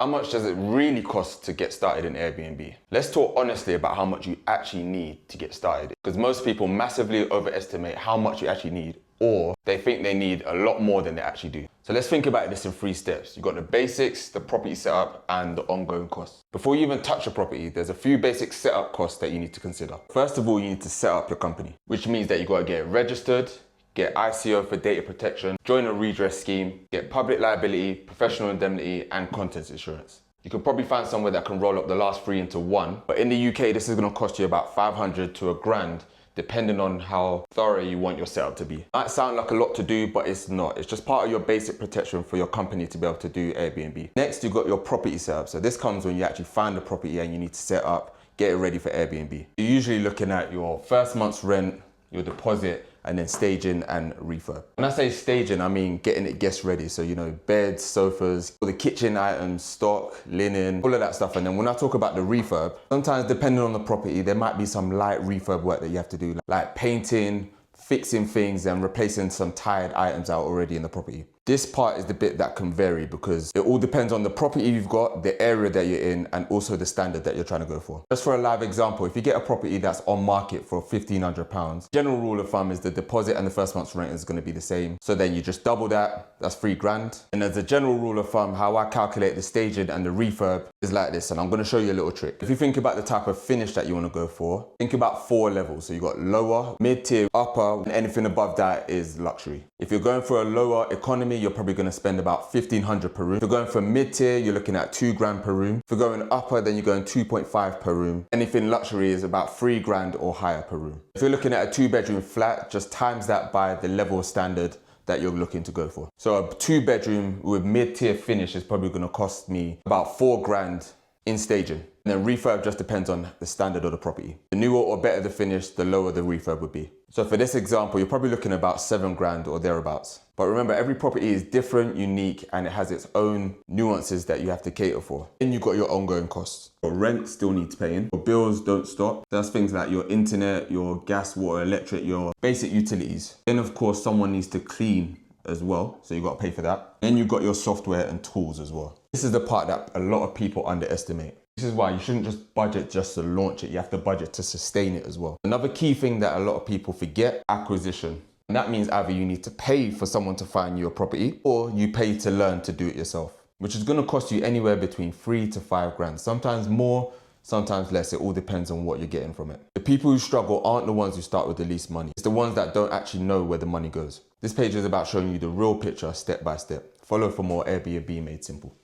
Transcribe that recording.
How much does it really cost to get started in Airbnb? Let's talk honestly about how much you actually need to get started, because most people massively overestimate how much you actually need, or they think they need a lot more than they actually do. So let's think about this in 3 steps. You've got the basics, the property setup, and the ongoing costs. Before you even touch a property, there's a few basic setup costs that you need to consider. First of all, you need to set up your company, which means that you've got to get registered, get ICO for data protection, join a redress scheme, get public liability, professional indemnity, and contents insurance. You could probably find somewhere that can roll up the last 3 into one, but in the UK, this is going to cost you about 500 to £1,000, depending on how thorough you want your setup to be. Might sound like a lot to do, but it's not. It's just part of your basic protection for your company to be able to do Airbnb. Next, you've got your property setup. So this comes when you actually find the property and you need to set up, get it ready for Airbnb. You're usually looking at your first month's rent, your deposit, and then staging and refurb. When I say staging, I mean getting it guest ready. So, you know, beds, sofas, all the kitchen items, stock, linen, all of that stuff. And then when I talk about the refurb, sometimes depending on the property, there might be some light refurb work that you have to do, like painting, fixing things and replacing some tired items out already in the property. This part is the bit that can vary because it all depends on the property you've got, the area that you're in, and also the standard that you're trying to go for. Just for a live example, if you get a property that's on market for £1,500, general rule of thumb is the deposit and the first month's rent is going to be the same. So then you just double that, that's £3,000. And as a general rule of thumb, how I calculate the staging and the refurb is like this, and I'm going to show you a little trick. If you think about the type of finish that you want to go for, think about 4 levels. So you've got lower, mid-tier, upper, and anything above that is luxury. If you're going for a lower economy, you're probably going to spend about 1,500 per room. If you're going for mid-tier, you're looking at £2,000 per room. If you're going upper, then you're going 2.5 per room. Anything luxury is about £3,000 or higher per room. If you're looking at a 2-bedroom flat, just times that by the level of standard that you're looking to go for. So a 2-bedroom with mid-tier finish is probably going to cost me about £4,000 in staging. And then refurb just depends on the standard of the property. The newer or better the finish, the lower the refurb would be. So for this example, you're probably looking at about £7,000 or thereabouts. But remember, every property is different, unique, and it has its own nuances that you have to cater for. Then you've got your ongoing costs. Your rent still needs paying. Your bills don't stop. That's things like your internet, your gas, water, electric, your basic utilities. Then of course, someone needs to clean as well, so you've got to pay for that. Then you've got your software and tools as well. This is the part that a lot of people underestimate. This is why you shouldn't just budget just to launch it. You have to budget to sustain it as well. Another key thing that a lot of people forget, acquisition. And that means either you need to pay for someone to find you a property or you pay to learn to do it yourself, which is going to cost you anywhere between £3,000 to £5,000. Sometimes more, sometimes less. It all depends on what you're getting from it. The people who struggle aren't the ones who start with the least money. It's the ones that don't actually know where the money goes. This page is about showing you the real picture step by step. Follow for more Airbnb made simple.